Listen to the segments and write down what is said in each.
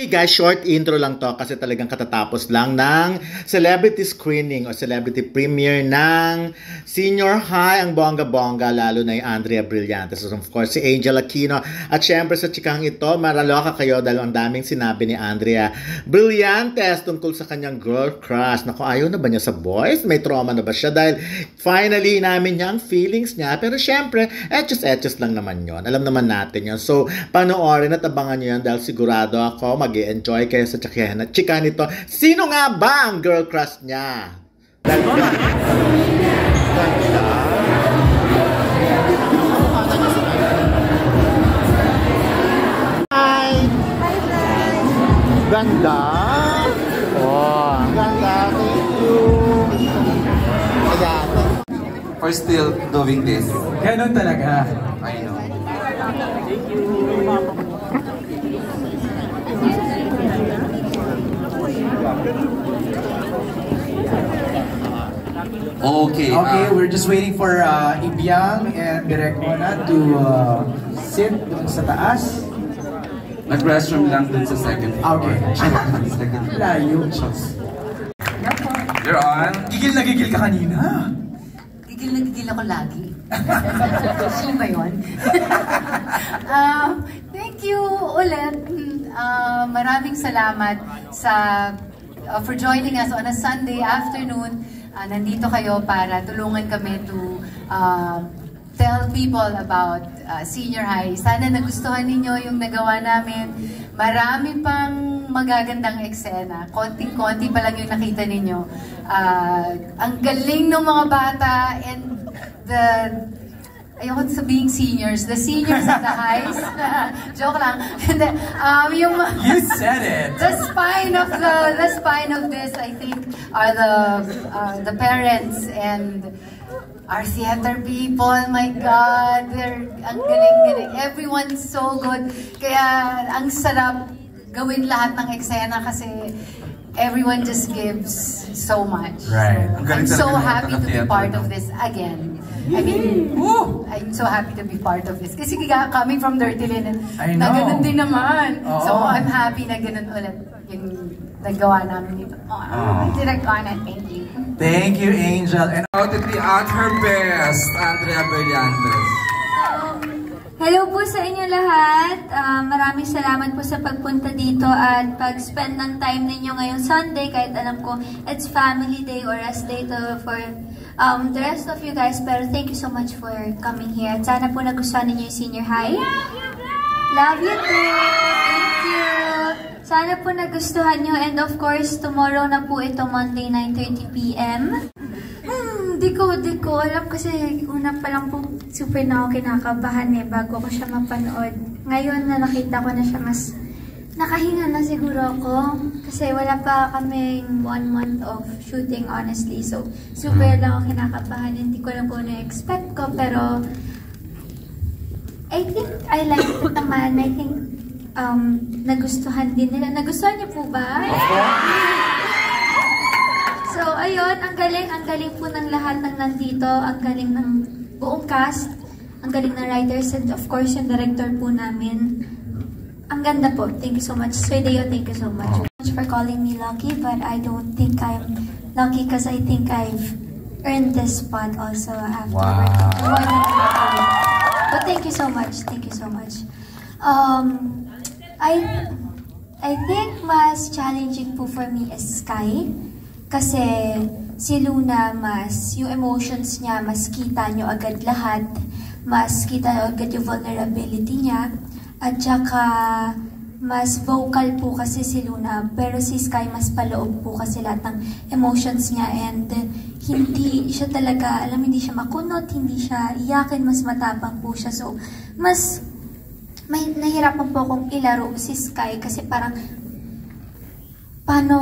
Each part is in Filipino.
Hey guys, short intro lang to kasi talagang katatapos lang ng celebrity screening o celebrity premiere ng Senior High. Ang bongga-bongga, lalo na yung Andrea Brillantes. So, of course, si Angel Aquino. At syempre sa chikang ito, maraloka kayo dahil ang daming sinabi ni Andrea Brillantes tungkol sa kanyang girl crush. Naku, ayaw na ba niya sa boys? May trauma na ba siya? Dahil finally namin niya ang feelings niya. Pero syempre, etchos lang naman yon. Alam naman natin yon. So, panoorin at abangan nyo yan dahil sigurado ako mag-enjoy kayo sa chika nito. Sino nga ba ang girl crush niya? Ganda. Hi! Ganda! Oh, ganda. Thank you. Ayan. We're still doing this. Ganon talaga. I know. Thank you. Okay. We're just waiting for Ibiang and Direk Mona to sit dun sa taas. Nag-restroom lang dun sa second floor. Okay. Second floor. Layo. You're on. Gigil na gigil ka kanina. Gigil na gigil ako lagi. Sino ba yun? Thank you ulit. Maraming salamat for joining us on a Sunday afternoon. Nandito kayo para tulungan kami to tell people about Senior High. Sana nagustuhan ninyo yung nagawa namin. Marami pang magagandang eksena. Konting-konti pa lang yung nakita ninyo. Ang galing ng mga bata and ayoko sabihin seniors. The seniors at the highs. Joke lang. You said it. The spine of this, I think, are the parents and our theater people. My God, ang galing-galing. Everyone's so good. Kaya ang sarap gawin lahat ng eksena kasi everyone just gives so much. Right. So, I'm so happy to be part of this again. I mean, I'm so happy to be part of this. Kasi coming from Dirty Linen, na ganun din naman. So I'm happy na ganun ulit yung nagawa namin dito. Direct Honor, thank you. Thank you, Angel. And How to be at her best, Andrea Brillantes. Hello po sa inyo lahat. Maraming salamat po sa pagpunta dito at pag-spend ng time ninyo ngayong Sunday kahit alam ko it's family day or rest day to for the rest of you guys. Pero thank you so much for coming here. At sana po nagustuhan ninyo yung Senior High. Love you too! Thank you! Sana po nagustuhan nyo and of course tomorrow na po ito Monday 9:30 PM. Di ko alam kasi una pa lang po super na ako kinakabahan bago ko siya mapanood. Ngayon na nakita ko na siya mas nakahinga na siguro ako kasi wala pa kaming 1 month of shooting honestly. So super lang ako kinakabahan. Hindi ko lang po na-expect ko pero I think I liked it naman. I think nagustuhan din nila. Nagustuhan niyo po ba? So, ayun, ang galing po ng lahat ng nandito, ang galing ng buong cast, ang galing ng writers, and of course, yung director po namin. Ang ganda po. Thank you so much. Swedeo, thank you so much. For calling me lucky, but I don't think I'm lucky because I think I've earned this spot also after working more than lucky. But thank you so much. Thank you so much. I think mas challenging po for me is Sky. Kasi si Luna yung emotions niya, mas kita nyo agad lahat. Mas kita nyo agad yung vulnerability niya. At saka, mas vocal po kasi si Luna. Pero si Sky, mas paloob po kasi lahat ng emotions niya. And hindi siya talaga, hindi siya makunot, hindi siya iyakin, mas matapang po siya. So, mas nahirapan po akong ilaro si Sky kasi parang paano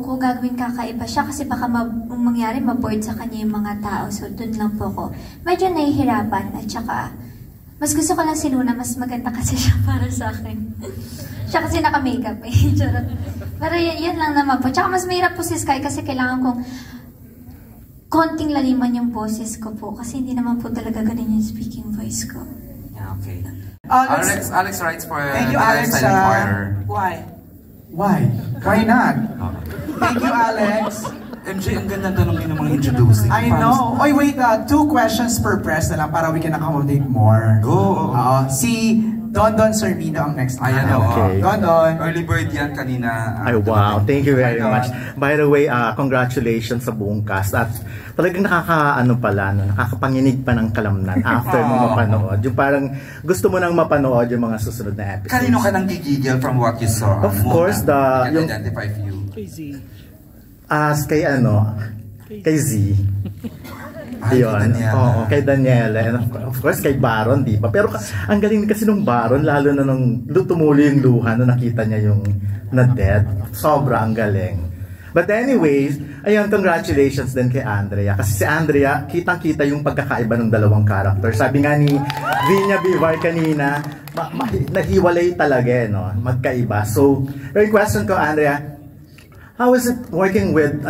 ko gagawin kakaiba siya kasi baka mangyari maboard sa kanya yung mga tao. So, dun lang po ako. Medyo nahihirapan at saka mas gusto ko lang si Luna. Mas maganda kasi siya para sa akin. Siya kasi naka-makeup Pero yan lang naman po. Tsaka mas mahirap po si Sky kasi kailangan kong konting laliman yung boses ko po. Kasi hindi naman po talaga ganun yung speaking voice ko. Yeah, okay. Alex writes for thank you, Alex. Choir. Why? Why? Why not? Thank you, Alex. MJ, ang ganda tanongin ng mga introducing. I know. Oy, wait, 2 questions per press na lang para we can accommodate more. Go. Si Don Sermino ang next. Ayan, okay. Don. Early bird yan kanina. Ay, wow. Thank you very much. By the way, congratulations sa buong cast. At talagang nakakapanginig pa ng kalamnan after mo mapanood. Yung parang gusto mo nang mapanood yung mga susunod na episodes. Kanino ka nang gigigil from what you saw? Of course, yung identify you. Kay Z. Yun. Oo, kay Daniela. And of course, kay Baron, di ba? Pero ang galing kasi nung Baron, lalo na nung tumulo yung luha nung nakita niya yung na-dead. Sobra ang galing. But anyways, ayun, congratulations din kay Andrea. Kasi si Andrea, kitang-kita yung pagkakaiba ng dalawang character. Sabi nga ni Vinya Bivar kanina, nahiwalay talaga, no? Magkaiba. So, yung question ko, Andrea, how is it working with,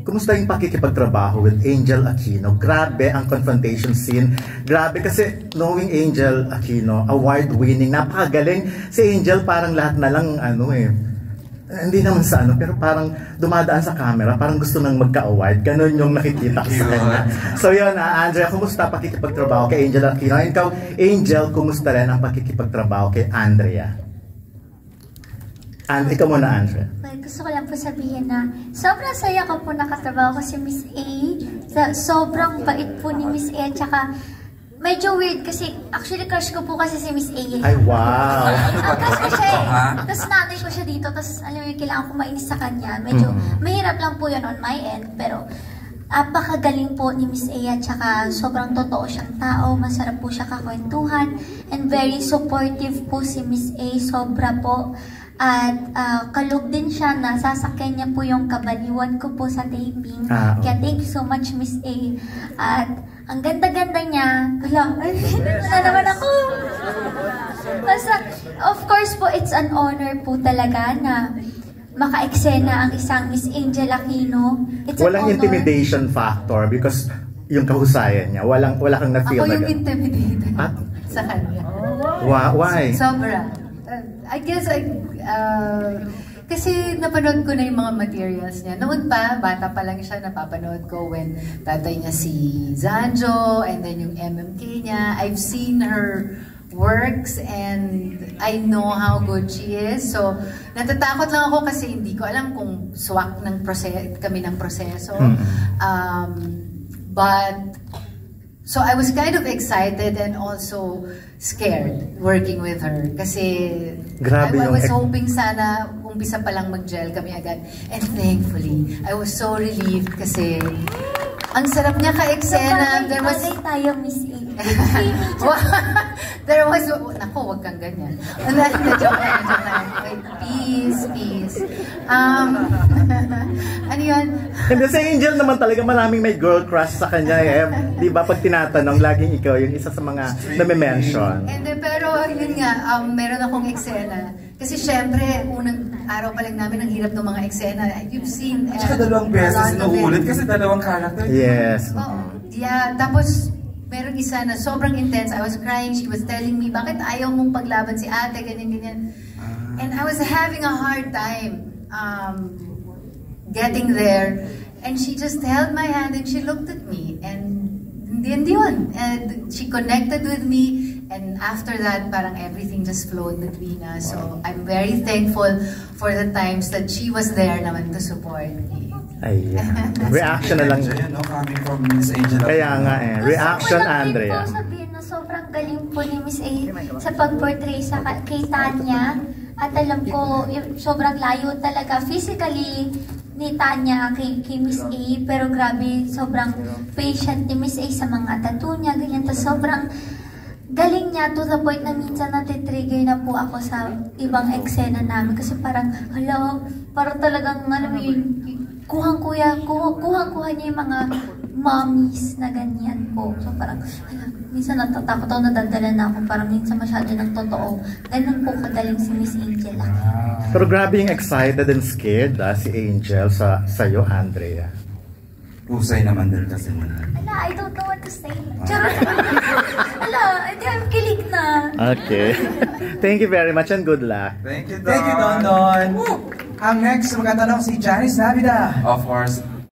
kumusta yung pakikipagtrabaho with Angel Aquino? Grabe ang confrontation scene. Grabe kasi knowing Angel Aquino, award-winning, napakagaling. Si Angel parang lahat na lang, hindi naman sa pero parang dumadaan sa camera, parang gusto nang magka-award. Ganon yung nakikita ko sa kanya. So yun, Andrea, kumusta pakikipagtrabaho kay Angel Aquino? Ikaw, Angel, kumusta rin ang pakikipagtrabaho kay Andrea? And ikaw muna, Andrea. Well, gusto ko lang po sabihin na sobrang saya ko po nakatrabaho ko si Miss A. Sobrang bait po ni Miss A. At saka medyo weird kasi actually crush ko po kasi si Miss A. Ay, wow! Crush ko siya eh. Tapos nanay ko siya dito. Tapos alam mo, kailangan ko mainis sa kanya. Medyo mahirap lang po yun on my end. Pero apakagaling po ni Miss A at saka sobrang totoo siyang tao. Masarap po siya kakwentuhan. And very supportive po si Miss A. Sobra po. At kalog din siya na sasakyan niya po yung kabaliwan ko po sa taping. Kaya thank you so much, Miss A. At ang ganda-ganda niya. Wala naman ako. Basta, of course po, it's an honor po talaga na maka-eksena ang isang Miss Angel Aquino. Walang intimidation factor because yung kahusayan niya, wala kang na-feel na. Ako yung intimidated sa kanya. Why? Sobra. I guess, kasi napanood ko na yung mga materials niya. Noon pa, bata pa lang siya, napapanood ko when tatay niya si Zanjo, and then yung MMK niya. I've seen her works and I know how good she is. So, natatakot lang ako kasi hindi ko alam kung swak kami ng proseso. So I was kind of excited and also scared working with her kasi I was hoping sana umpisa pa lang mag-gel kami agad. And thankfully, I was so relieved kasi ang sarap niya ka-eksena. There was... tayo, Miss A. There was... Naku, wag kang ganyan. Joke lang. Peace. Ano yun? Hindi, si Angel naman talaga maraming may girl crush sa kanya eh. Di ba pag tinatanong, laging ikaw yung isa sa mga nami-mention. Pero yun nga, meron akong eksena. Kasi syempre, unang araw pa lang namin, ang hirap ng mga eksena. You've seen... Tsaka dalawang beses nauulit kasi dalawang character. Yes. Yeah, tapos meron isa na sobrang intense. I was crying. She was telling me, bakit ayaw mong paglaban si ate, ganyan. And I was having a hard time getting there. And she just held my hand and she looked at me. And yun. And she connected with me. And after that, parang everything just flowed between us. So I'm very thankful for the times that she was there naman to support me. Ayan. Reaction na lang. Coming from Miss Angel. Kaya nga reaction, Andrea. Gusto ko sabihin na sobrang galing po ni Miss A sa pag-portray kay Tanya. At alam ko, sobrang layo talaga physically ni Tanya kay Miss A. Pero grabe, sobrang patient ni Miss A sa mga tattoo niya. Ganyan. Tapos sobrang galing niya to the point na minsan natitrigger na po ako sa ibang eksena namin. Kasi parang, parang talagang, alam mo yun, kuha niya yung mga mommies na ganyan po. So parang, minsan natatakot ako, nadadala na ako. Parang minsan masyado ng totoo. Ganun po kagaling si Miss Angel. Pero grabe yung excited and scared si Angel sa'yo, Andrea. Usay naman din kasi. I don't know what to say. Charot. I'm kilig na. Okay. Thank you very much and good luck. Thank you, Don. Ang next magtatanong si Janice Navida. Of course,